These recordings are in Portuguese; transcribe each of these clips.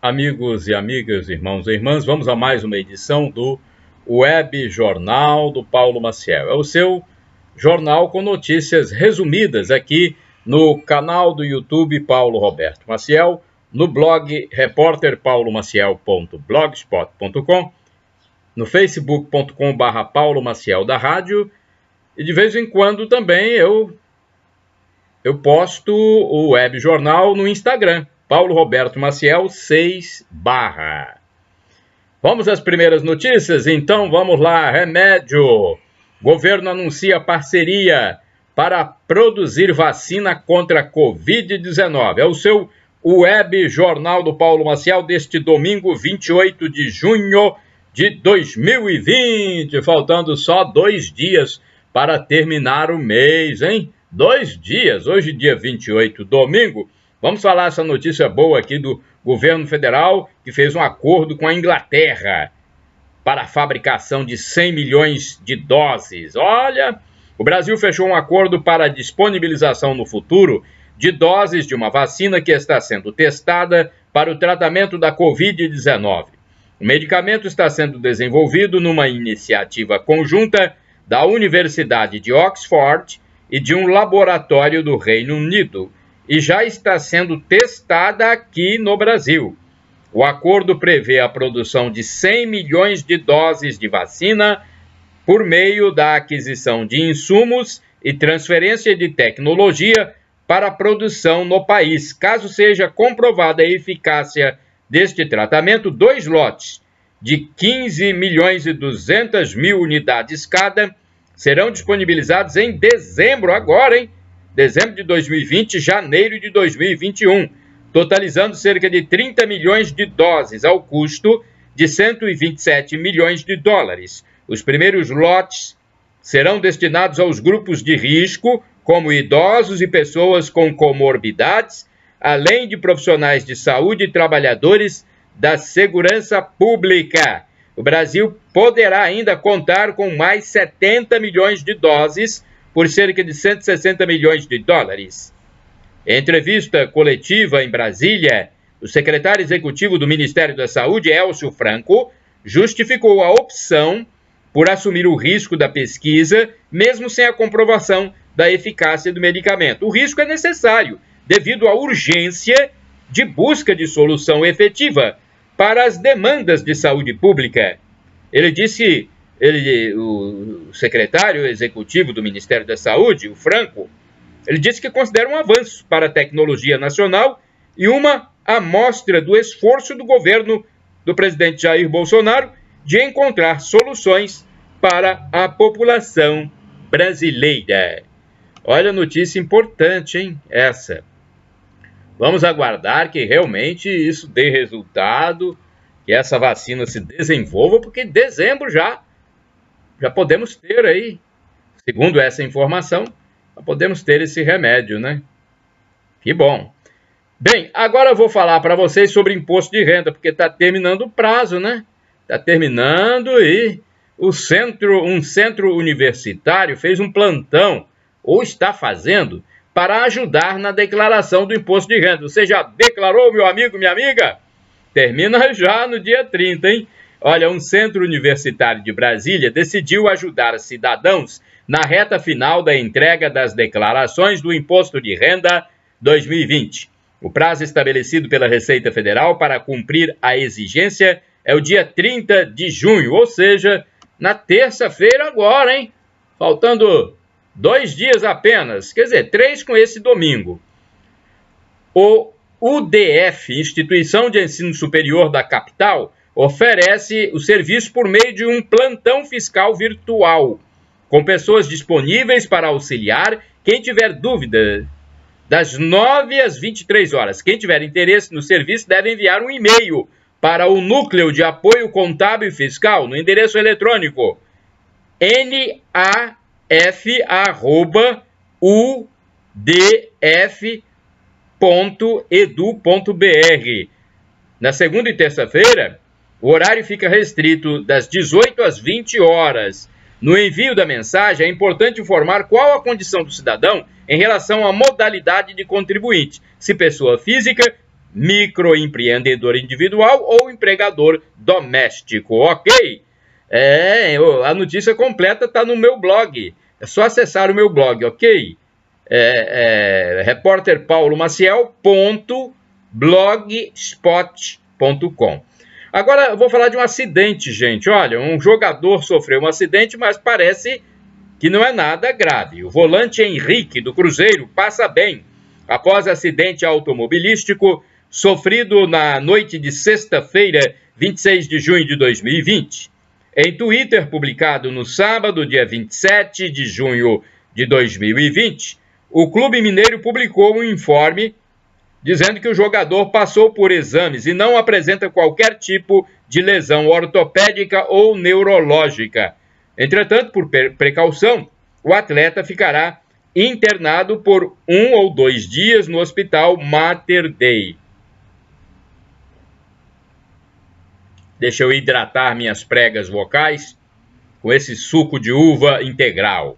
Amigos e amigas, irmãos e irmãs, vamos a mais uma edição do Web Jornal do Paulo Maciel. É o seu jornal com notícias resumidas aqui no canal do YouTube Paulo Roberto Maciel, no blog repórterpaulomaciel.blogspot.com, no facebook.com/Paulo Maciel da Rádio, e de vez em quando também eu posto o Web Jornal no Instagram, Paulo Roberto Maciel 6/. Vamos às primeiras notícias? Então vamos lá. Remédio. Governo anuncia parceria para produzir vacina contra a Covid-19. É o seu Web Jornal do Paulo Maciel deste domingo, 28 de junho de 2020. Faltando só 2 dias para terminar o mês, hein? 2 dias. Hoje, dia 28, domingo. Vamos falar essa notícia boa aqui do governo federal, que fez um acordo com a Inglaterra para a fabricação de 100 milhões de doses. Olha, o Brasil fechou um acordo para a disponibilização no futuro de doses de uma vacina que está sendo testada para o tratamento da Covid-19. O medicamento está sendo desenvolvido numa iniciativa conjunta da Universidade de Oxford e de um laboratório do Reino Unido, e já está sendo testada aqui no Brasil. O acordo prevê a produção de 100 milhões de doses de vacina por meio da aquisição de insumos e transferência de tecnologia para a produção no país. Caso seja comprovada a eficácia deste tratamento, 2 lotes de 15 milhões e 200 mil unidades cada serão disponibilizados em dezembro, agora, hein? Dezembro de 2020, janeiro de 2021, totalizando cerca de 30 milhões de doses, ao custo de 127 milhões de dólares. Os primeiros lotes serão destinados aos grupos de risco, como idosos e pessoas com comorbidades, além de profissionais de saúde e trabalhadores da segurança pública. O Brasil poderá ainda contar com mais 70 milhões de doses por cerca de 160 milhões de dólares. Em entrevista coletiva em Brasília, o secretário executivo do Ministério da Saúde, Elcio Franco, justificou a opção por assumir o risco da pesquisa, mesmo sem a comprovação da eficácia do medicamento. O risco é necessário, devido à urgência de busca de solução efetiva para as demandas de saúde pública. Ele disse, o secretário executivo do Ministério da Saúde, o Franco, ele disse que considera um avanço para a tecnologia nacional e uma amostra do esforço do governo do presidente Jair Bolsonaro de encontrar soluções para a população brasileira. Olha, notícia importante, hein? Essa. Vamos aguardar que realmente isso dê resultado, que essa vacina se desenvolva, porque em dezembro já podemos ter aí, segundo essa informação, já podemos ter esse remédio, né? Que bom. Bem, agora eu vou falar para vocês sobre imposto de renda, porque está terminando o prazo, né? Está terminando e um centro universitário fez um plantão, ou está fazendo, para ajudar na declaração do imposto de renda. Você já declarou, meu amigo, minha amiga? Termina já no dia 30, hein? Olha, um centro universitário de Brasília decidiu ajudar cidadãos na reta final da entrega das declarações do Imposto de Renda 2020. O prazo estabelecido pela Receita Federal para cumprir a exigência é o dia 30 de junho, ou seja, na terça-feira agora, hein? Faltando 2 dias apenas, quer dizer, 3 com esse domingo. O UDF, Instituição de Ensino Superior da Capital, oferece o serviço por meio de um plantão fiscal virtual, com pessoas disponíveis para auxiliar quem tiver dúvida, das 9 às 23 horas. Quem tiver interesse no serviço deve enviar um e-mail para o Núcleo de Apoio Contábil e Fiscal, no endereço eletrônico naf@udf.edu.br. Na segunda e terça-feira, o horário fica restrito das 18 às 20 horas. No envio da mensagem, é importante informar qual a condição do cidadão em relação à modalidade de contribuinte, se pessoa física microempreendedor individual ou empregador doméstico, ok? A notícia completa está no meu blog, é só acessar o meu blog, ok? repórterpaulomaciel.blogspot.com. Agora eu vou falar de um acidente, gente. Olha, um jogador sofreu um acidente, mas parece que não é nada grave. O volante Henrique, do Cruzeiro, passa bem após acidente automobilístico sofrido na noite de sexta-feira, 26 de junho de 2020. Em Twitter, publicado no sábado, dia 27 de junho de 2020, o Clube Mineiro publicou um informe dizendo que o jogador passou por exames e não apresenta qualquer tipo de lesão ortopédica ou neurológica. Entretanto, por precaução, o atleta ficará internado por 1 ou 2 dias no Hospital Mater Dei. Deixa eu hidratar minhas pregas vocais com esse suco de uva integral.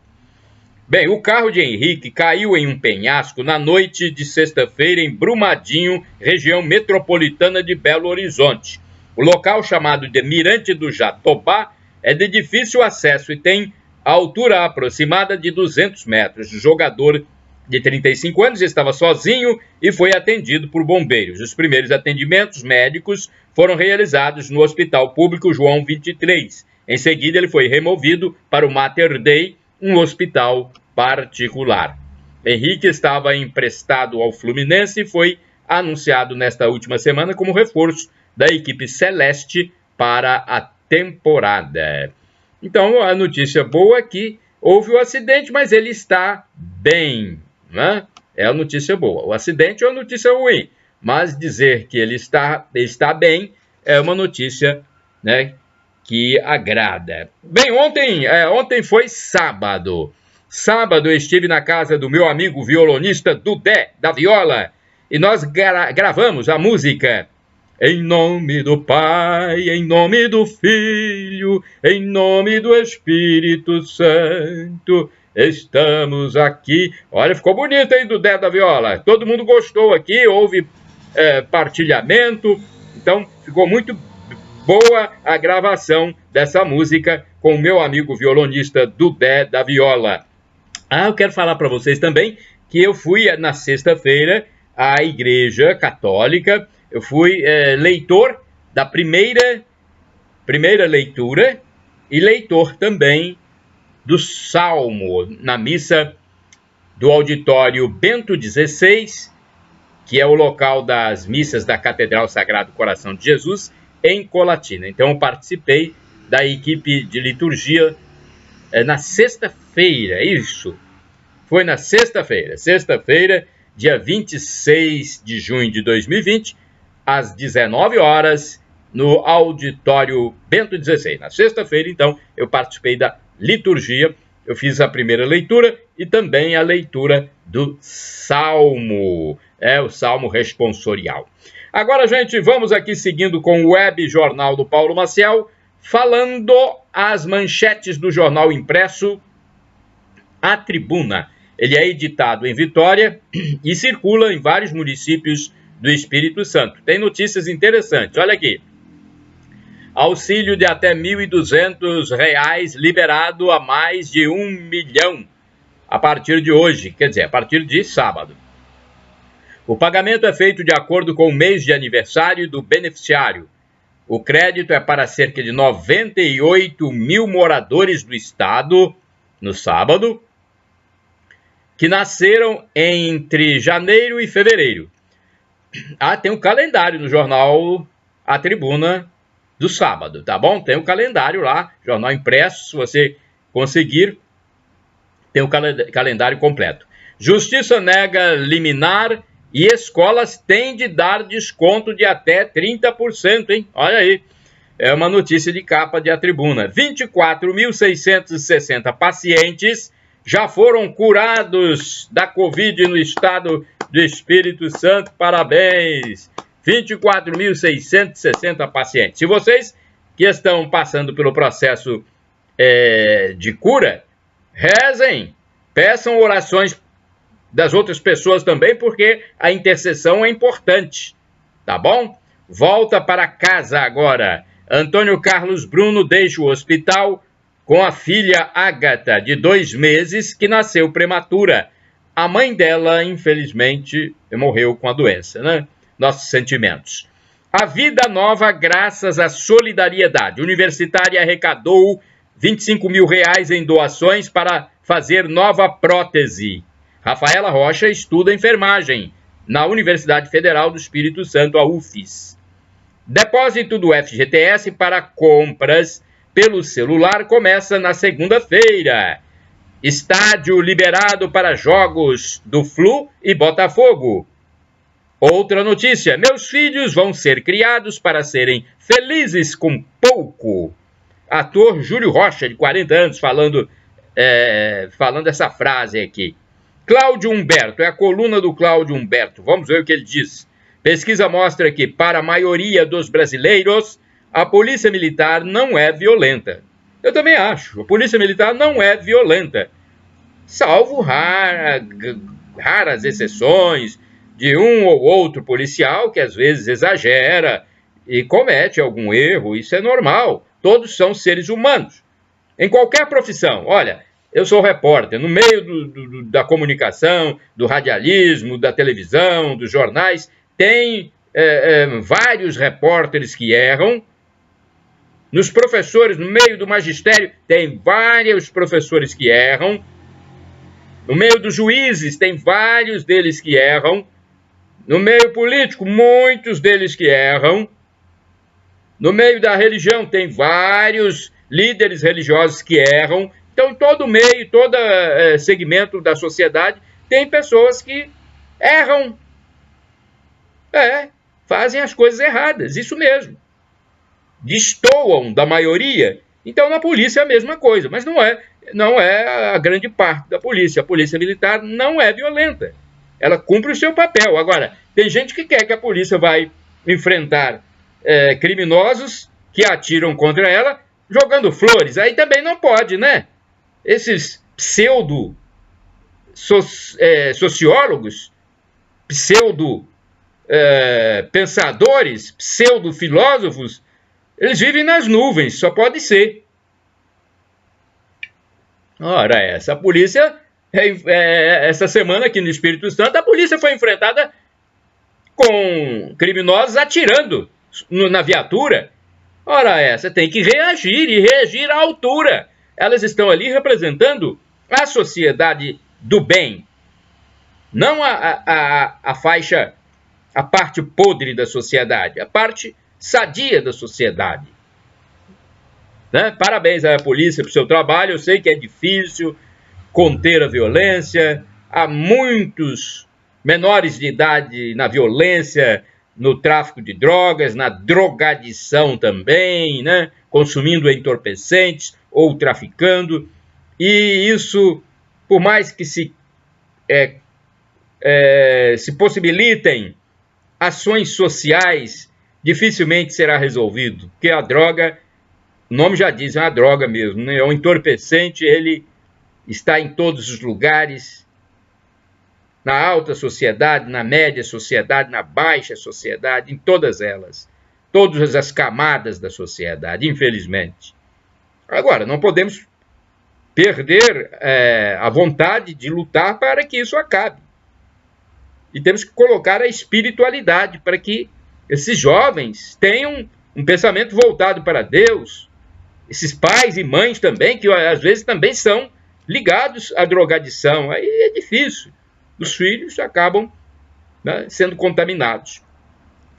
Bem, o carro de Henrique caiu em um penhasco na noite de sexta-feira em Brumadinho, região metropolitana de Belo Horizonte. O local, chamado de Mirante do Jatobá, é de difícil acesso e tem altura aproximada de 200 metros. O jogador de 35 anos estava sozinho e foi atendido por bombeiros. Os primeiros atendimentos médicos foram realizados no Hospital Público João 23. Em seguida, ele foi removido para o Mater Dei, um hospital particular. Henrique estava emprestado ao Fluminense e foi anunciado nesta última semana como reforço da equipe celeste para a temporada. Então, a notícia boa é que houve o acidente, mas ele está bem, né? É a notícia boa. O acidente é uma notícia ruim, mas dizer que ele está bem é uma notícia, né, que agrada. Bem, ontem foi sábado. Sábado eu estive na casa do meu amigo violonista Dudé, da viola, e nós gravamos a música Em nome do Pai, em nome do Filho, em nome do Espírito Santo, estamos aqui. Olha, ficou bonito, hein, Dudé da viola? Todo mundo gostou aqui, houve partilhamento, então ficou muito boa a gravação dessa música com o meu amigo violonista Dudé da viola. Eu quero falar para vocês também que eu fui na sexta-feira à Igreja Católica, eu fui leitor da primeira leitura e leitor também do Salmo, na missa do auditório Bento XVI, que é o local das missas da Catedral Sagrado Coração de Jesus, em Colatina. Então eu participei da equipe de liturgia na sexta-feira, isso. Foi na sexta-feira, dia 26 de junho de 2020, às 19 horas, no auditório Bento XVI. Na sexta-feira, então, eu participei da liturgia, eu fiz a primeira leitura e também a leitura do Salmo, o Salmo responsorial. Agora, gente, vamos aqui seguindo com o Web Jornal do Paulo Maciel, falando as manchetes do jornal impresso A Tribuna. Ele é editado em Vitória e circula em vários municípios do Espírito Santo. Tem notícias interessantes, olha aqui. Auxílio de até R$ 1.200 liberado a mais de 1 milhão a partir de hoje, quer dizer, a partir de sábado. O pagamento é feito de acordo com o mês de aniversário do beneficiário. O crédito é para cerca de 98 mil moradores do estado, no sábado, que nasceram entre janeiro e fevereiro. Tem um calendário no jornal A Tribuna do sábado, tá bom? Tem um calendário lá, jornal impresso, se você conseguir, tem um calendário completo. Justiça nega liminar e escolas têm de dar desconto de até 30%, hein? Olha aí, é uma notícia de capa de A Tribuna. 24.660 pacientes já foram curados da Covid no estado do Espírito Santo. Parabéns! 24.660 pacientes. Se vocês que estão passando pelo processo de cura, rezem, peçam orações das outras pessoas também, porque a intercessão é importante, tá bom? Volta para casa agora. Antônio Carlos Bruno deixa o hospital com a filha Ágata, de 2 meses, que nasceu prematura. A mãe dela, infelizmente, morreu com a doença, né? Nossos sentimentos. A vida nova graças à solidariedade. Universitária arrecadou 25 mil reais em doações para fazer nova prótese. Rafaela Rocha estuda enfermagem na Universidade Federal do Espírito Santo, a UFES. Depósito do FGTS para compras pelo celular começa na segunda-feira. Estádio liberado para jogos do Flu e Botafogo. Outra notícia: meus filhos vão ser criados para serem felizes com pouco. Ator Júlio Rocha, de 40 anos, falando essa frase aqui. Cláudio Humberto, é a coluna do Cláudio Humberto. Vamos ver o que ele diz. Pesquisa mostra que, para a maioria dos brasileiros, a polícia militar não é violenta. Eu também acho. A polícia militar não é violenta. Salvo raras exceções de um ou outro policial que às vezes exagera e comete algum erro. Isso é normal. Todos são seres humanos. Em qualquer profissão. Olha, eu sou repórter. No meio da comunicação, do radialismo, da televisão, dos jornais, tem vários repórteres que erram. Nos professores, no meio do magistério, tem vários professores que erram. No meio dos juízes, tem vários deles que erram. No meio político, muitos deles que erram. No meio da religião, tem vários líderes religiosos que erram. Então, em todo meio, todo segmento da sociedade, tem pessoas que erram. Fazem as coisas erradas, isso mesmo. Destoam da maioria. Então, na polícia é a mesma coisa, mas não é a grande parte da polícia. A polícia militar não é violenta. Ela cumpre o seu papel. Agora, tem gente que quer que a polícia vai enfrentar criminosos que atiram contra ela jogando flores. Aí também não pode, né? Esses sociólogos, pensadores, pseudo-filósofos, eles vivem nas nuvens, só pode ser. Ora, essa polícia, essa semana aqui no Espírito Santo, a polícia foi enfrentada com criminosos atirando na viatura. Ora, essa tem que reagir e reagir à altura. Elas estão ali representando a sociedade do bem, não a faixa, a parte podre da sociedade, a parte sadia da sociedade. Né? Parabéns à polícia pelo seu trabalho. Eu sei que é difícil conter a violência. Há muitos menores de idade na violência, no tráfico de drogas, na drogadição também, né? Consumindo entorpecentes ou traficando. E isso, por mais que se possibilitem ações sociais, dificilmente será resolvido, porque a droga, o nome já diz, é uma droga mesmo, né? É um entorpecente, ele está em todos os lugares, na alta sociedade, na média sociedade, na baixa sociedade, em todas elas, todas as camadas da sociedade, infelizmente. Agora, não podemos perder a vontade de lutar para que isso acabe. E temos que colocar a espiritualidade para que esses jovens tenham um pensamento voltado para Deus. Esses pais e mães também, que às vezes também são ligados à drogadição. Aí é difícil. Os filhos acabam, né, sendo contaminados.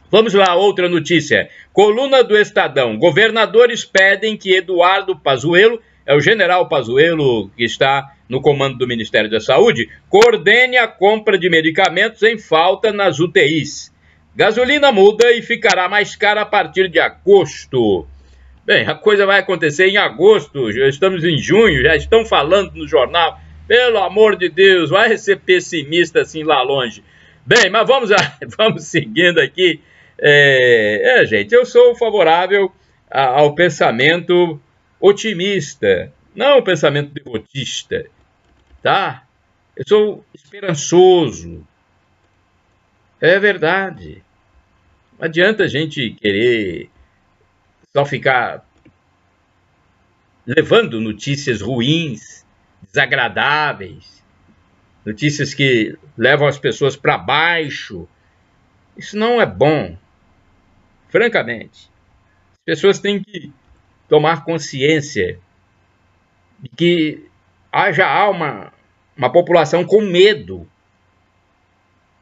Vamos lá, outra notícia. Coluna do Estadão. Governadores pedem que Eduardo Pazuello, é o general Pazuello que está no comando do Ministério da Saúde, coordene a compra de medicamentos em falta nas UTIs. Gasolina muda e ficará mais cara a partir de agosto. Bem, a coisa vai acontecer em agosto, já estamos em junho, já estão falando no jornal. Pelo amor de Deus, vai ser pessimista assim lá longe. Bem, mas vamos seguindo aqui. Gente, eu sou favorável ao pensamento otimista, não ao pensamento derrotista, tá? Eu sou esperançoso. É verdade. Não adianta a gente querer só ficar levando notícias ruins, desagradáveis, notícias que levam as pessoas para baixo. Isso não é bom, francamente. As pessoas têm que tomar consciência de que há uma população com medo.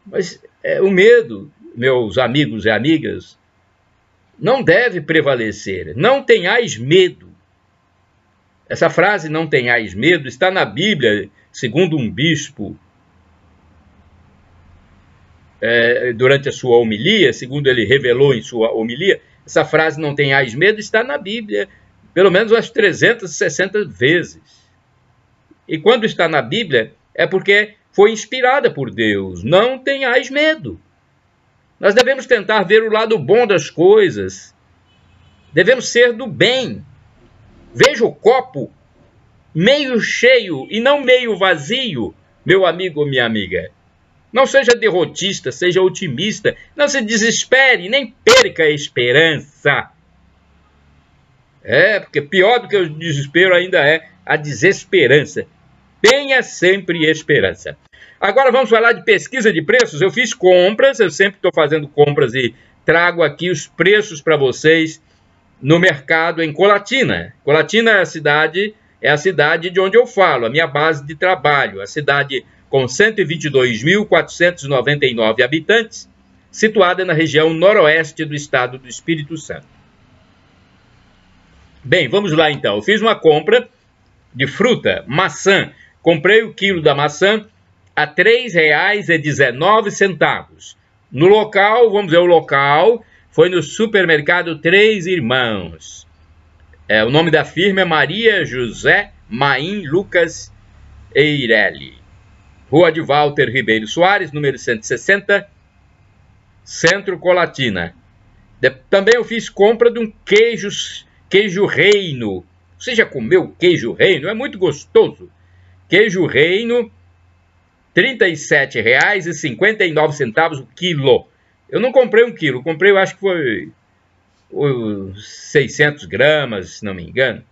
Mas o medo, meus amigos e amigas, não deve prevalecer. Não tenhais medo. Essa frase, não tenhais medo, está na Bíblia, segundo um bispo, durante a sua homilia, segundo ele revelou em sua homilia. Essa frase, não tenhais medo, está na Bíblia, pelo menos umas 360 vezes. E quando está na Bíblia, é porque foi inspirada por Deus. Não tenhais medo. Nós devemos tentar ver o lado bom das coisas. Devemos ser do bem. Veja o copo meio cheio e não meio vazio, meu amigo ou minha amiga. Não seja derrotista, seja otimista. Não se desespere, nem perca a esperança. Porque pior do que o desespero ainda é a desesperança. Tenha sempre esperança. Agora vamos falar de pesquisa de preços. Eu fiz compras, eu sempre estou fazendo compras e trago aqui os preços para vocês no mercado em Colatina. Colatina é a cidade de onde eu falo, a minha base de trabalho, a cidade com 122.499 habitantes, situada na região noroeste do estado do Espírito Santo. Bem, vamos lá então. Eu fiz uma compra de fruta, maçã. Comprei o quilo da maçã a R$ 3,19. No local, vamos ver o local, foi no supermercado Três Irmãos. O nome da firma é Maria José Maim Lucas Eireli. Rua de Walter Ribeiro Soares, número 160, Centro Colatina. Também eu fiz compra de um queijo Reino. Você já comeu queijo Reino? É muito gostoso. Queijo Reino, R$ 37,59 o quilo. Eu não comprei um quilo, comprei, eu acho que foi 600 gramas, se não me engano.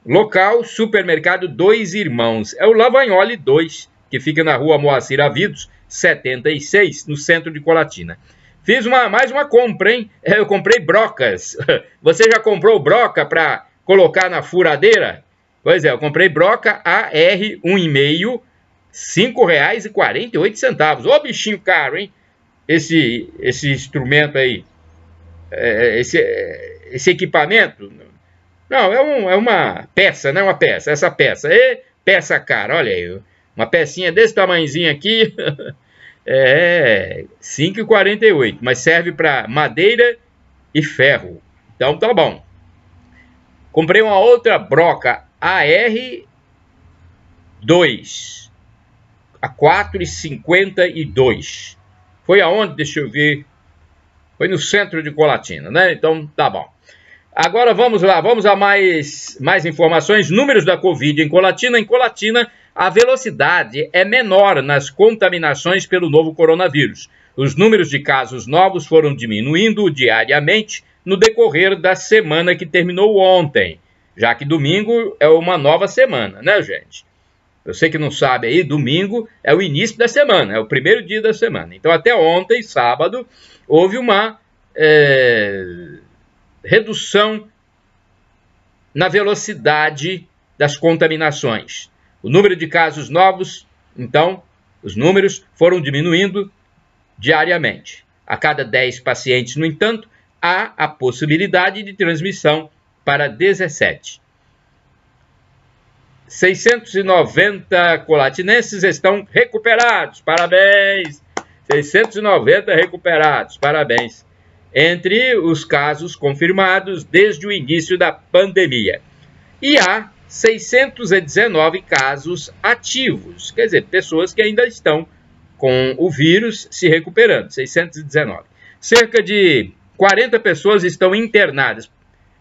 Local, supermercado Dois Irmãos. É o Lavagnoli 2, que fica na rua Moacir Avidos, 76, no centro de Colatina. Fiz mais uma compra, hein? Eu comprei brocas. Você já comprou broca para colocar na furadeira? Pois é, eu comprei broca AR 1,5, R$ 5,48. Ô, bichinho caro, hein? Esse instrumento aí, esse equipamento. Não, é uma peça, não é uma peça. Essa peça peça cara, olha aí. Uma pecinha desse tamanhozinho aqui, R$ 5,48, mas serve para madeira e ferro. Então tá bom. Comprei uma outra broca AR2 a R$ 4,52. Foi aonde? Deixa eu ver. Foi no centro de Colatina, né? Então tá bom. Agora vamos lá, vamos a mais informações. Números da Covid em Colatina. Em Colatina, a velocidade é menor nas contaminações pelo novo coronavírus. Os números de casos novos foram diminuindo diariamente no decorrer da semana que terminou ontem, já que domingo é uma nova semana, né, gente? Você que não sabe aí, domingo é o início da semana, é o primeiro dia da semana. Então, até ontem, sábado, houve uma redução na velocidade das contaminações. O número de casos novos, então, os números foram diminuindo diariamente. A cada 10 pacientes, no entanto, há a possibilidade de transmissão para 17. 690 colatinenses estão recuperados, parabéns! 690 recuperados, parabéns! Entre os casos confirmados desde o início da pandemia. E há 619 casos ativos, quer dizer, pessoas que ainda estão com o vírus se recuperando, 619. Cerca de 40 pessoas estão internadas,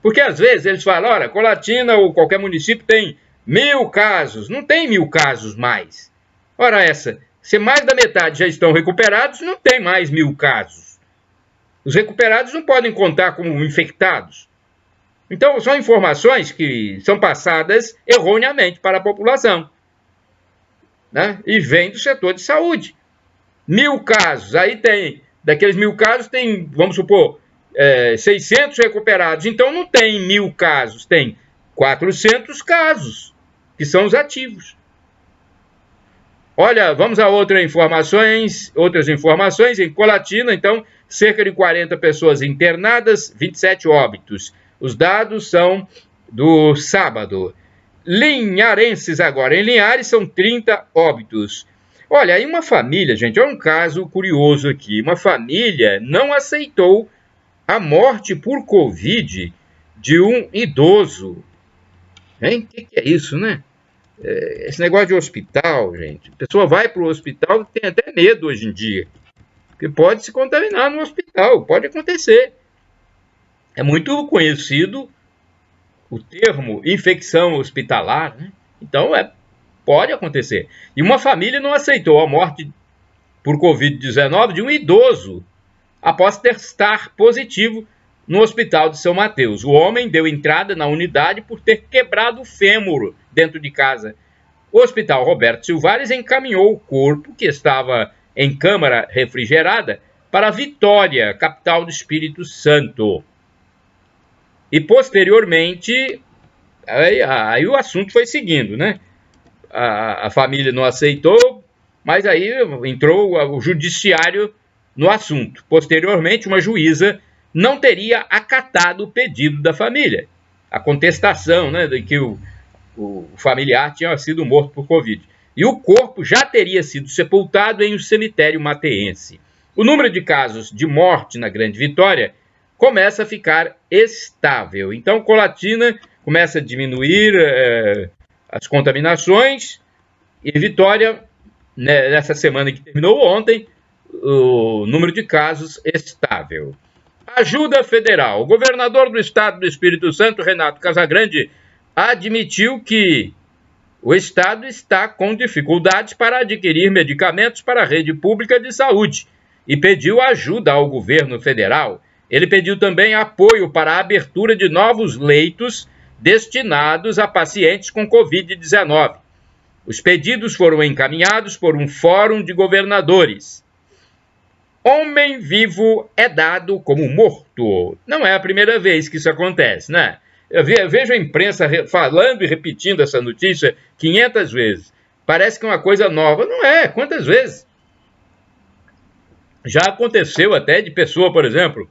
porque às vezes eles falam, olha, Colatina ou qualquer município tem 1.000 casos, não tem 1.000 casos mais. Ora essa, se mais da metade já estão recuperados, não tem mais 1.000 casos. Os recuperados não podem contar como infectados. Então, são informações que são passadas erroneamente para a população, né? E vem do setor de saúde. 1.000 casos, aí tem, daqueles 1.000 casos tem, vamos supor, 600 recuperados. Então, não tem 1.000 casos, tem 400 casos, que são os ativos. Olha, vamos a outras informações. Em Colatina, então, cerca de 40 pessoas internadas, 27 óbitos. Os dados são do sábado. Linharenses agora. Em Linhares são 30 óbitos. Olha, aí uma família, gente, é um caso curioso aqui. Uma família não aceitou a morte por Covid de um idoso. Hein? O que é isso, né? Esse negócio de hospital, gente. A pessoa vai para o hospital e tem até medo hoje em dia. Porque pode se contaminar no hospital, pode acontecer. É muito conhecido o termo infecção hospitalar, né? Então, pode acontecer. E uma família não aceitou a morte por Covid-19 de um idoso após testar positivo no hospital de São Mateus. O homem deu entrada na unidade por ter quebrado o fêmur dentro de casa. O Hospital Roberto Silvares encaminhou o corpo, que estava em câmara refrigerada, para Vitória, capital do Espírito Santo. E, posteriormente, aí o assunto foi seguindo, né? A família não aceitou, mas aí entrou o judiciário no assunto. Posteriormente, uma juíza não teria acatado o pedido da família. A contestação, né, de que o familiar tinha sido morto por Covid. E o corpo já teria sido sepultado em um cemitério mateense. O número de casos de morte na Grande Vitória começa a ficar estável. Então, Colatina começa a diminuir as contaminações e Vitória, nessa semana que terminou ontem, o número de casos estável. Ajuda federal. O governador do estado do Espírito Santo, Renato Casagrande, admitiu que o estado está com dificuldades para adquirir medicamentos para a rede pública de saúde e pediu ajuda ao governo federal. Ele pediu também apoio para a abertura de novos leitos destinados a pacientes com Covid-19. Os pedidos foram encaminhados por um fórum de governadores. Homem vivo é dado como morto. Não é a primeira vez que isso acontece, né? Eu vejo a imprensa falando e repetindo essa notícia 500 vezes. Parece que é uma coisa nova. Não é. Quantas vezes? Já aconteceu até de pessoa, por exemplo,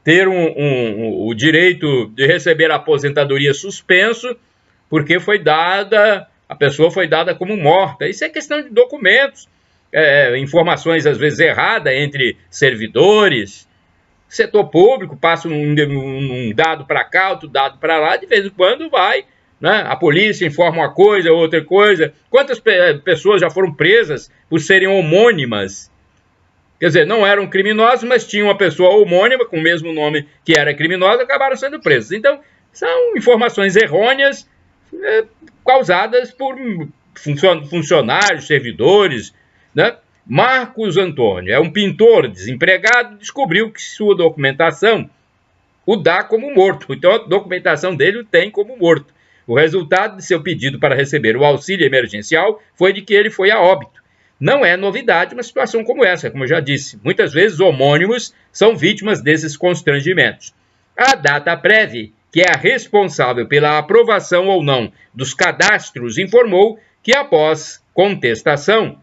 ter o direito de receber a aposentadoria suspenso porque a pessoa foi dada como morta. Isso é questão de documentos, informações às vezes erradas entre servidores. Setor público passa um dado para cá, outro dado para lá, de vez em quando vai, né? A polícia informa uma coisa, outra coisa. Quantas pessoas já foram presas por serem homônimas? Quer dizer, não eram criminosos, mas tinham uma pessoa homônima com o mesmo nome que era criminosa, acabaram sendo presos. Então, são informações errôneas causadas por funcionários, servidores, né? Marcos Antônio é um pintor desempregado, descobriu que sua documentação o dá como morto. Então, a documentação dele o tem como morto. O resultado de seu pedido para receber o auxílio emergencial foi de que ele foi a óbito. Não é novidade uma situação como essa, como eu já disse. Muitas vezes, homônimos são vítimas desses constrangimentos. A DataPrev, que é a responsável pela aprovação ou não dos cadastros, informou que após contestação,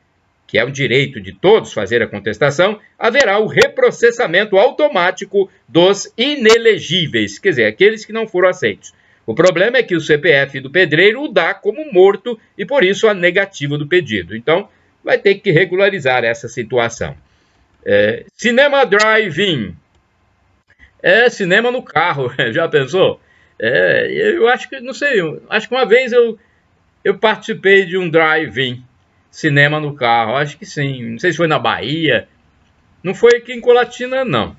que é o direito de todos fazer a contestação, haverá o reprocessamento automático dos inelegíveis, quer dizer, aqueles que não foram aceitos. O problema é que o CPF do pedreiro o dá como morto e, por isso, a negativa do pedido. Então, vai ter que regularizar essa situação. Cinema drive-in. Cinema no carro, já pensou? Eu acho que, não sei, acho que uma vez eu participei de um drive-in. Cinema no carro, acho que sim. Não sei se foi na Bahia. Não foi aqui em Colatina, não.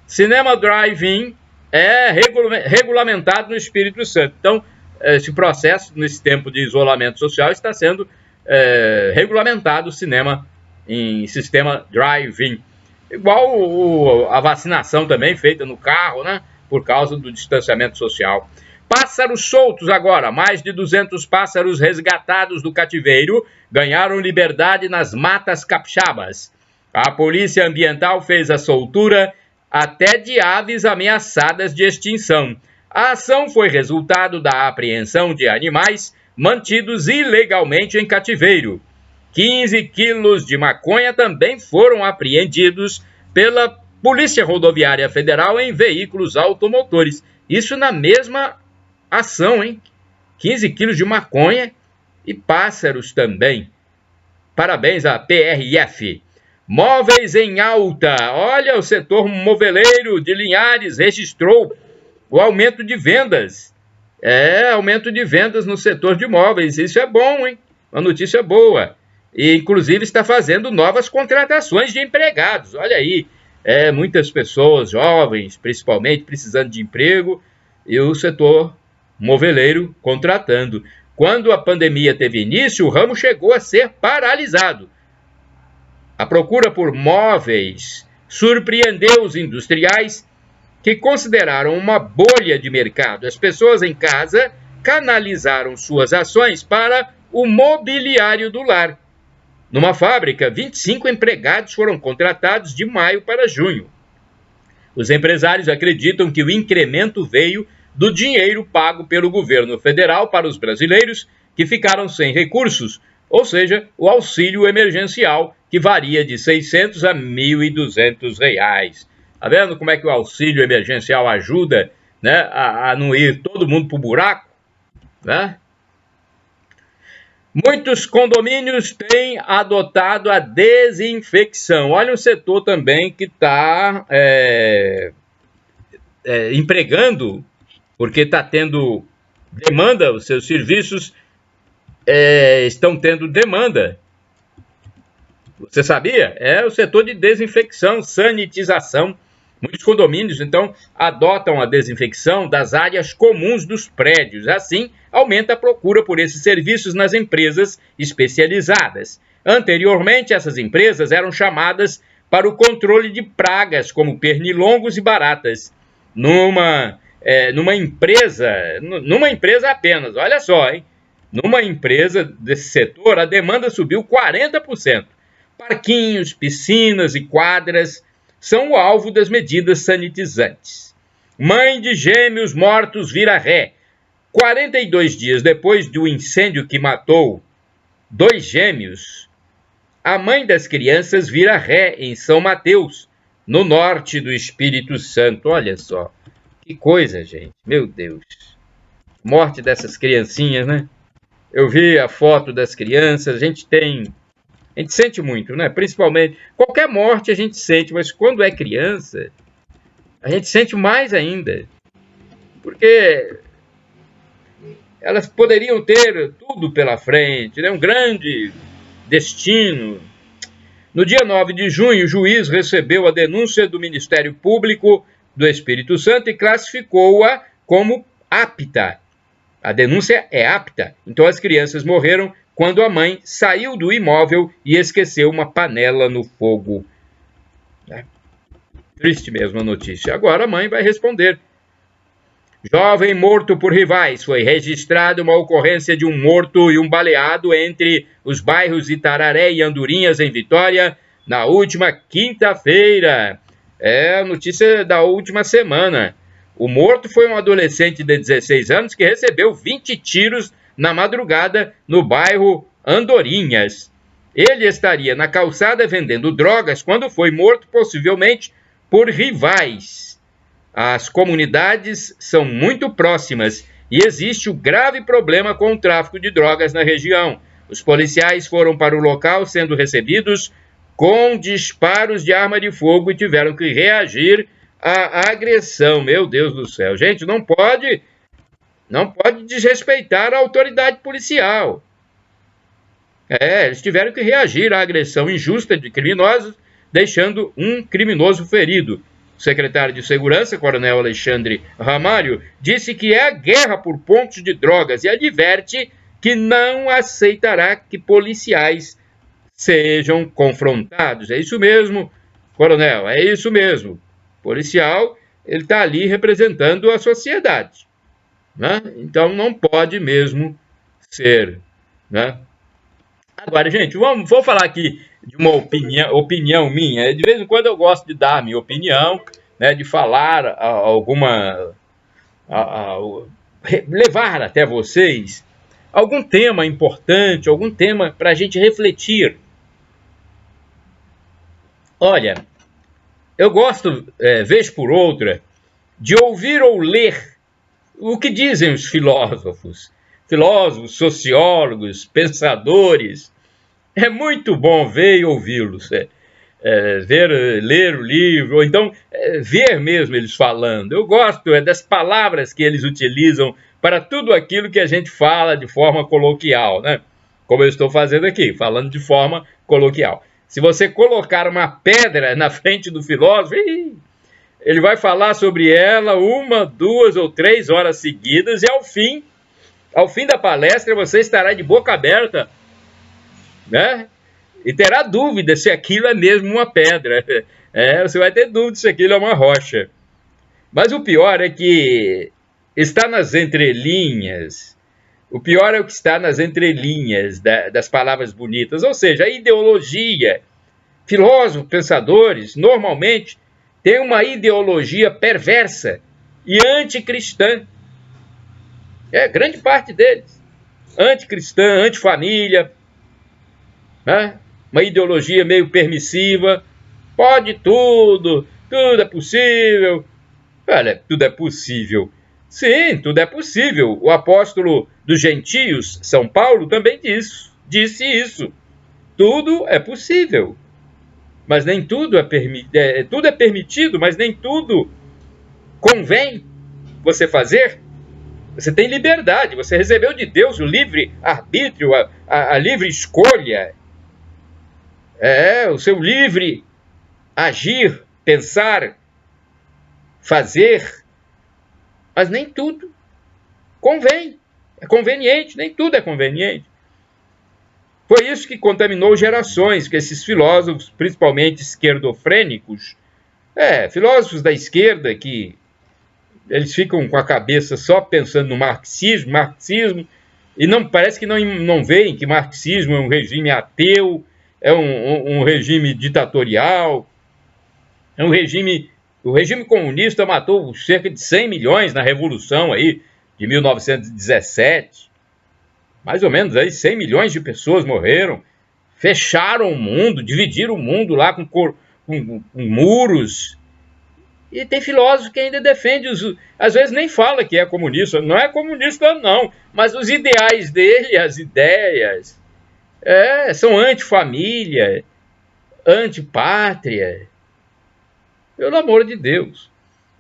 Cinema drive-in é regulamentado no Espírito Santo. Então, esse processo, nesse tempo de isolamento social, está sendo regulamentado o cinema em sistema drive-in. Igual a vacinação também feita no carro, né? Por causa do distanciamento social. Pássaros soltos agora. Mais de 200 pássaros resgatados do cativeiro ganharam liberdade nas matas capixabas. A Polícia Ambiental fez a soltura até de aves ameaçadas de extinção. A ação foi resultado da apreensão de animais mantidos ilegalmente em cativeiro. 15 quilos de maconha também foram apreendidos pela Polícia Rodoviária Federal em veículos automotores. Isso na mesma ação, hein? 15 quilos de maconha e pássaros também. Parabéns à PRF. Móveis em alta. Olha, o setor moveleiro de Linhares registrou o aumento de vendas. Aumento de vendas no setor de móveis. Isso é bom, hein? Uma notícia boa. E, inclusive, está fazendo novas contratações de empregados. Olha aí, muitas pessoas jovens, principalmente, precisando de emprego, e o setor moveleiro contratando. Quando a pandemia teve início, o ramo chegou a ser paralisado. A procura por móveis surpreendeu os industriais, que consideraram uma bolha de mercado. As pessoas em casa canalizaram suas ações para o mobiliário do lar. Numa fábrica, 25 empregados foram contratados de maio para junho. Os empresários acreditam que o incremento veio do dinheiro pago pelo governo federal para os brasileiros que ficaram sem recursos, ou seja, o auxílio emergencial, que varia de R$ 600 a R$ 1.200. Tá vendo como é que o auxílio emergencial ajuda, né, a não ir todo mundo para o buraco, né? Muitos condomínios têm adotado a desinfecção. Olha um setor também que está empregando, porque está tendo demanda, os seus serviços estão tendo demanda. Você sabia? É o setor de desinfecção, sanitização. Muitos condomínios, então, adotam a desinfecção das áreas comuns dos prédios. Assim, aumenta a procura por esses serviços nas empresas especializadas. Anteriormente, essas empresas eram chamadas para o controle de pragas, como pernilongos e baratas. Numa empresa apenas, olha só, hein? Numa empresa desse setor, a demanda subiu 40%. Parquinhos, piscinas e quadras são o alvo das medidas sanitizantes. Mãe de gêmeos mortos vira ré. 42 dias depois do incêndio que matou 2 gêmeos, a mãe das crianças vira ré em São Mateus, no norte do Espírito Santo. Olha só, que coisa, gente. Meu Deus. Morte dessas criancinhas, né? Eu vi a foto das crianças, a gente sente muito, né? Principalmente, qualquer morte a gente sente, mas quando é criança, a gente sente mais ainda. Porque elas poderiam ter tudo pela frente, né? Um grande destino. No dia 9 de junho, o juiz recebeu a denúncia do Ministério Público do Espírito Santo e classificou-a como apta. A denúncia é apta. Então, as crianças morreram quando a mãe saiu do imóvel e esqueceu uma panela no fogo. Triste mesmo a notícia. Agora a mãe vai responder. Jovem morto por rivais. Foi registrada uma ocorrência de um morto e um baleado entre os bairros Itararé e Andorinhas, em Vitória, na última quinta-feira. É a notícia da última semana. O morto foi um adolescente de 16 anos que recebeu 20 tiros na madrugada no bairro Andorinhas. Ele estaria na calçada vendendo drogas quando foi morto, possivelmente por rivais. As comunidades são muito próximas e existe um grave problema com o tráfico de drogas na região. Os policiais foram para o local sendo recebidos com disparos de arma de fogo e tiveram que reagir à agressão. Meu Deus do céu. Gente, não pode desrespeitar a autoridade policial. Eles tiveram que reagir à agressão injusta de criminosos, deixando um criminoso ferido. O secretário de Segurança, Coronel Alexandre Ramalho, disse que é a guerra por pontos de drogas e adverte que não aceitará que policiais sejam confrontados. É isso mesmo, Coronel, é isso mesmo. O policial, ele está ali representando a sociedade, né? Então não pode mesmo ser, né? Agora, gente, vou falar aqui de uma opinião minha. De vez em quando eu gosto de dar a minha opinião, né, de falar levar até vocês algum tema importante, algum tema para a gente refletir. Olha, eu gosto, vez por outra, de ouvir ou ler o que dizem os filósofos, sociólogos, pensadores. É muito bom ver e ouvi-los, ler o livro, ou então ver mesmo eles falando. Eu gosto das palavras que eles utilizam para tudo aquilo que a gente fala de forma coloquial, né? Como eu estou fazendo aqui, falando de forma coloquial. Se você colocar uma pedra na frente do filósofo, ele vai falar sobre ela 1, 2 ou 3 horas seguidas, e ao fim da palestra você estará de boca aberta, né? E terá dúvida se aquilo é mesmo uma pedra. Você vai ter dúvida se aquilo é uma rocha. Mas o pior é que está nas entrelinhas. O pior é o que está nas entrelinhas das palavras bonitas. Ou seja, a ideologia. Filósofos, pensadores, normalmente, têm uma ideologia perversa e anticristã. Grande parte deles. Anticristã, antifamília, né? Uma ideologia meio permissiva. Pode tudo é possível. Olha, tudo é possível. Sim, tudo é possível. O apóstolo dos gentios, São Paulo, também disse isso. Tudo é possível. Mas nem tudo tudo é permitido, mas nem tudo convém você fazer. Você tem liberdade, você recebeu de Deus o livre arbítrio, a livre escolha. O seu livre agir, pensar, fazer. Mas nem tudo convém. É conveniente, nem tudo é conveniente. Foi isso que contaminou gerações, que esses filósofos, principalmente esquerdofrênicos, filósofos da esquerda, que eles ficam com a cabeça só pensando no marxismo, e parece que não veem que marxismo é um regime ateu, é um regime ditatorial, o regime comunista matou cerca de 100 milhões na Revolução aí de 1917. Mais ou menos aí 100 milhões de pessoas morreram, fecharam o mundo, dividiram o mundo lá com muros. E tem filósofo que ainda defende, às vezes nem fala que é comunista, não é comunista não, mas os ideais dele, as ideias, são antifamília, antipátria. Pelo amor de Deus.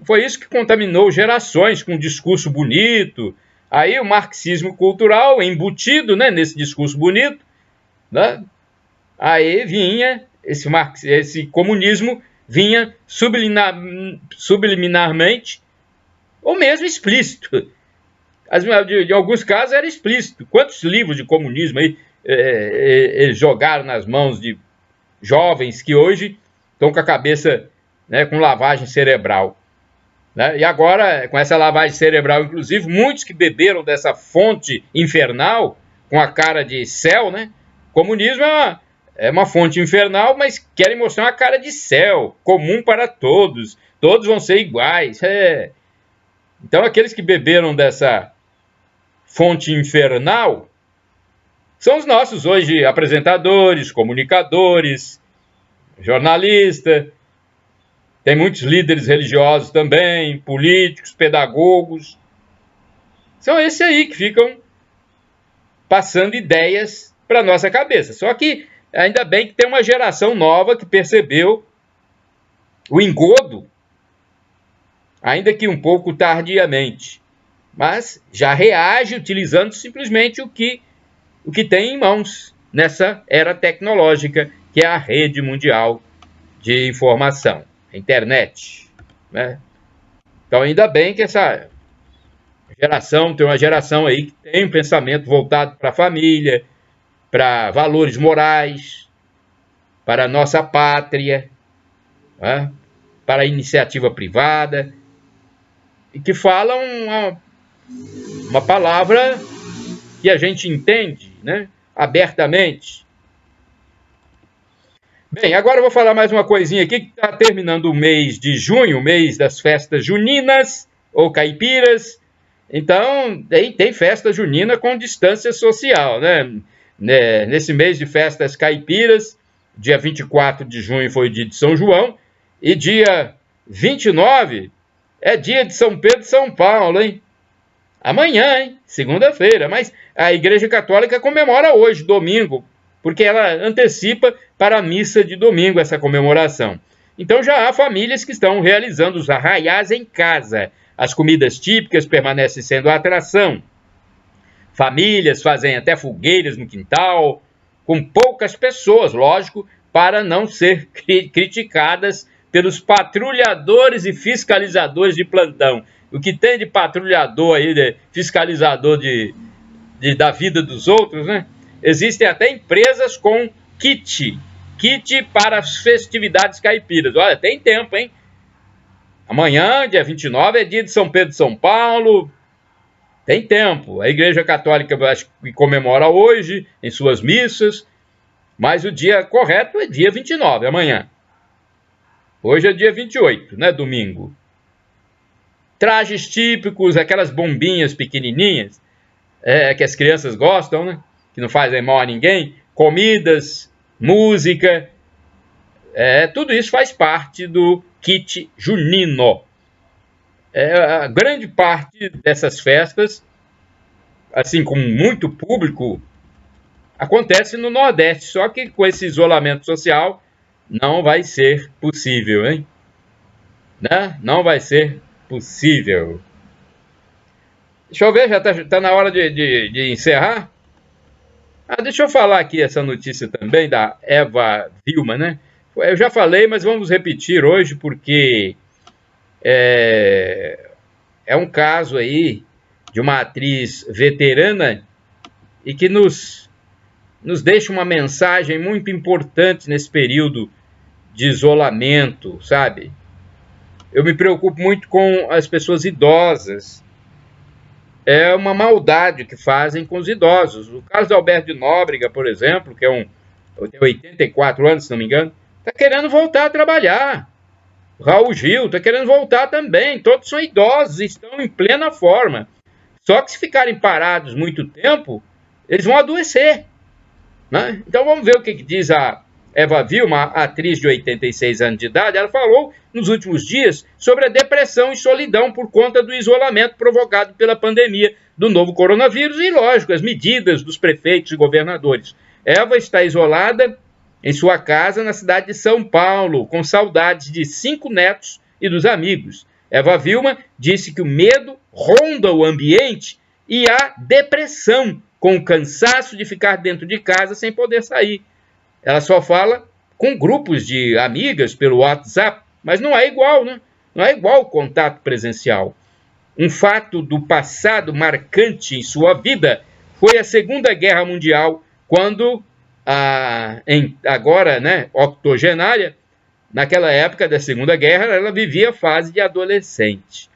Foi isso que contaminou gerações com um discurso bonito. Aí o marxismo cultural embutido, né, nesse discurso bonito, né? Aí vinha esse comunismo vinha subliminarmente ou mesmo explícito. De alguns casos era explícito. Quantos livros de comunismo aí eles jogaram nas mãos de jovens que hoje estão com a cabeça, né, com lavagem cerebral. Né? E agora, com essa lavagem cerebral, inclusive, muitos que beberam dessa fonte infernal, com a cara de céu, né? Comunismo é uma fonte infernal, mas querem mostrar uma cara de céu, comum para todos. Todos vão ser iguais. Então, aqueles que beberam dessa fonte infernal são os nossos hoje apresentadores, comunicadores, jornalistas. Tem muitos líderes religiosos também, políticos, pedagogos. São esses aí que ficam passando ideias para a nossa cabeça. Só que ainda bem que tem uma geração nova que percebeu o engodo, ainda que um pouco tardiamente, mas já reage utilizando simplesmente o que tem em mãos nessa era tecnológica, que é a rede mundial de informação. Internet, né? Então ainda bem que essa geração, tem uma geração aí que tem um pensamento voltado para a família, para valores morais, para a nossa pátria, né, para a iniciativa privada, e que falam uma palavra que a gente entende, né, abertamente. Bem, agora eu vou falar mais uma coisinha aqui, que está terminando o mês de junho, o mês das festas juninas ou caipiras. Então, tem festa junina com distância social, né? Nesse mês de festas caipiras, dia 24 de junho foi o dia de São João, e dia 29 é dia de São Pedro e São Paulo, hein? Amanhã, hein? Segunda-feira. Mas a Igreja Católica comemora hoje, domingo, porque ela antecipa para a missa de domingo essa comemoração. Então já há famílias que estão realizando os arraiás em casa. As comidas típicas permanecem sendo a atração. Famílias fazem até fogueiras no quintal, com poucas pessoas, lógico, para não ser criticadas pelos patrulhadores e fiscalizadores de plantão. O que tem de patrulhador aí, de fiscalizador da vida dos outros, né? Existem até empresas com kit para as festividades caipiras. Olha, tem tempo, hein? Amanhã, dia 29, é dia de São Pedro e São Paulo. Tem tempo. A Igreja Católica acho que comemora hoje, em suas missas, mas o dia correto é dia 29, amanhã. Hoje é dia 28, né? Domingo. Trajes típicos, aquelas bombinhas pequenininhas, que as crianças gostam, né? Que não fazem mal a ninguém. Comidas, música, tudo isso faz parte do kit junino. A grande parte dessas festas, assim, com muito público, acontece no Nordeste, só que com esse isolamento social não vai ser possível, hein? Né? Não vai ser possível. Deixa eu ver, já tá na hora de encerrar? Deixa eu falar aqui essa notícia também da Eva Vilma, né? Eu já falei, mas vamos repetir hoje, porque é um caso aí de uma atriz veterana e que nos deixa uma mensagem muito importante nesse período de isolamento, sabe? Eu me preocupo muito com as pessoas idosas. É uma maldade que fazem com os idosos. O caso do Alberto de Nóbrega, por exemplo, que tem 84 anos, se não me engano, está querendo voltar a trabalhar. O Raul Gil está querendo voltar também. Todos são idosos e estão em plena forma. Só que se ficarem parados muito tempo, eles vão adoecer, né? Então vamos ver o que diz a Eva Vilma, atriz de 86 anos de idade. Ela falou nos últimos dias sobre a depressão e solidão por conta do isolamento provocado pela pandemia do novo coronavírus e, lógico, as medidas dos prefeitos e governadores. Eva está isolada em sua casa na cidade de São Paulo, com saudades de 5 netos e dos amigos. Eva Vilma disse que o medo ronda o ambiente e a depressão, com o cansaço de ficar dentro de casa sem poder sair. Ela só fala com grupos de amigas pelo WhatsApp, mas não é igual, né? Não é igual o contato presencial. Um fato do passado marcante em sua vida foi a Segunda Guerra Mundial, quando, agora, né, octogenária, naquela época da Segunda Guerra, ela vivia a fase de adolescente.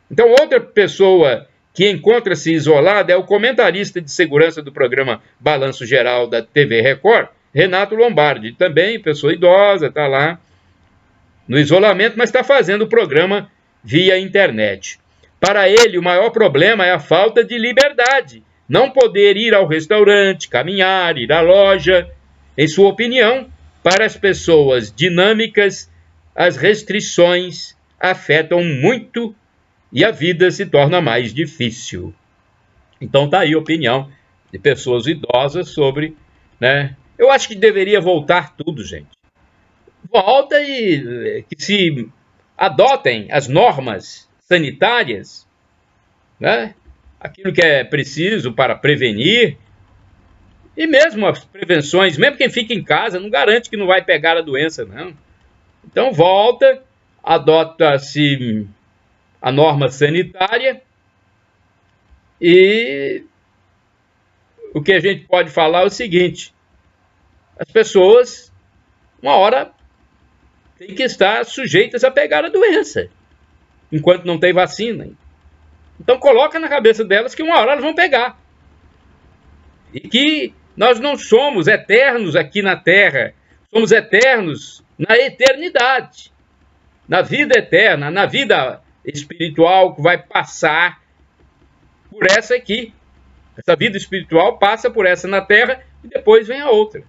Então, outra pessoa que encontra-se isolada é o comentarista de segurança do programa Balanço Geral da TV Record, Renato Lombardi, também pessoa idosa, está lá no isolamento, mas está fazendo o programa via internet. Para ele, o maior problema é a falta de liberdade, não poder ir ao restaurante, caminhar, ir à loja. Em sua opinião, para as pessoas dinâmicas, as restrições afetam muito e a vida se torna mais difícil. Então está aí a opinião de pessoas idosas sobre, né? Eu acho que deveria voltar tudo, gente. Volta e que se adotem as normas sanitárias, né? Aquilo que é preciso para prevenir, e mesmo as prevenções, mesmo quem fica em casa, não garante que não vai pegar a doença, não. Então volta, adota-se a norma sanitária e o que a gente pode falar é o seguinte: as pessoas, uma hora, têm que estar sujeitas a pegar a doença, enquanto não tem vacina. Então coloca na cabeça delas que uma hora elas vão pegar. E que nós não somos eternos aqui na Terra, somos eternos na eternidade, na vida eterna, na vida espiritual que vai passar por essa aqui. Essa vida espiritual passa por essa na Terra e depois vem a outra.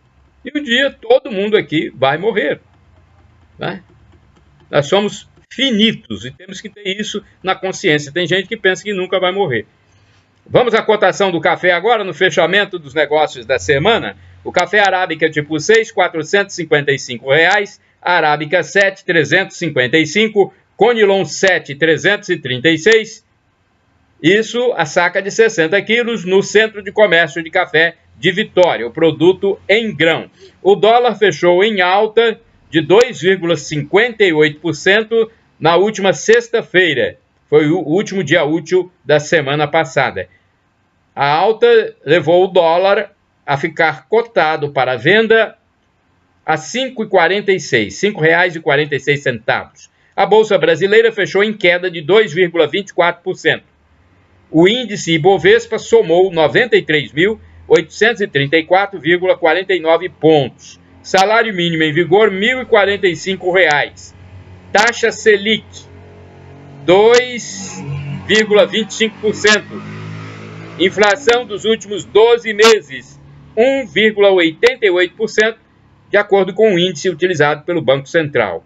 E um dia todo mundo aqui vai morrer, né? Nós somos finitos e temos que ter isso na consciência. Tem gente que pensa que nunca vai morrer. Vamos à cotação do café agora, no fechamento dos negócios da semana. O café arábica tipo 6, R$ 455. Arábica 7, 355. Conilon 7, 336. Isso, a saca de 60 quilos no Centro de Comércio de Café de Vitória, o produto em grão. O dólar fechou em alta de 2,58% na última sexta-feira. Foi o último dia útil da semana passada. A alta levou o dólar a ficar cotado para venda a R$ 5,46, R$ 5,46. A Bolsa Brasileira fechou em queda de 2,24%. O índice Ibovespa somou 93.834,49 pontos. Salário mínimo em vigor, R$ 1.045. Taxa Selic, 2,25%. Inflação dos últimos 12 meses, 1,88%, de acordo com o índice utilizado pelo Banco Central.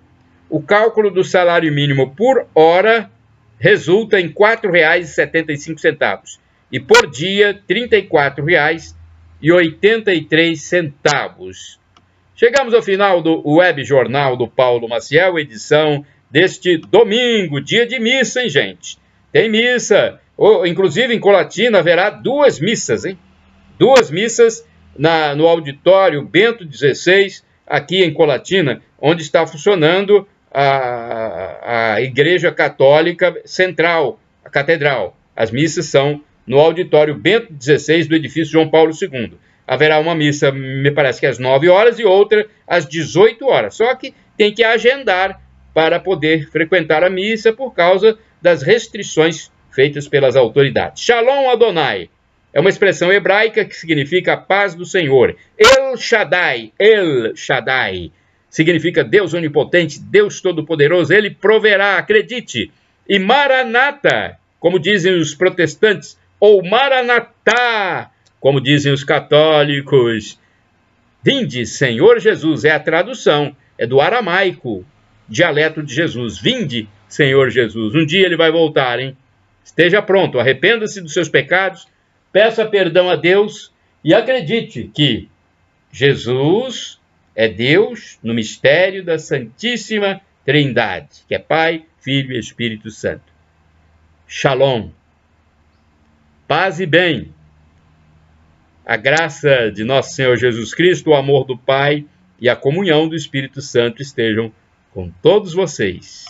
O cálculo do salário mínimo por hora resulta em R$ 4,75 e por dia R$ 34,83. Chegamos ao final do Web Jornal do Paulo Maciel, edição deste domingo, dia de missa, hein, gente? Tem missa, inclusive em Colatina haverá 2 missas, hein? 2 missas no auditório Bento XVI, aqui em Colatina, onde está funcionando a Igreja Católica Central, a Catedral. As missas são no auditório Bento XVI do edifício João Paulo II. Haverá uma missa, me parece que às 9 horas e outra às 18 horas. Só que tem que agendar para poder frequentar a missa por causa das restrições feitas pelas autoridades. Shalom Adonai é uma expressão hebraica que significa a paz do Senhor. El Shaddai significa Deus onipotente, Deus todo-poderoso, Ele proverá, acredite. E Maranata, como dizem os protestantes, ou Maranatá, como dizem os católicos. Vinde, Senhor Jesus, é a tradução, é do aramaico, dialeto de Jesus. Vinde, Senhor Jesus. Um dia Ele vai voltar, hein? Esteja pronto, arrependa-se dos seus pecados, peça perdão a Deus e acredite que Jesus é Deus no mistério da Santíssima Trindade, que é Pai, Filho e Espírito Santo. Shalom. Paz e bem. A graça de nosso Senhor Jesus Cristo, o amor do Pai e a comunhão do Espírito Santo estejam com todos vocês.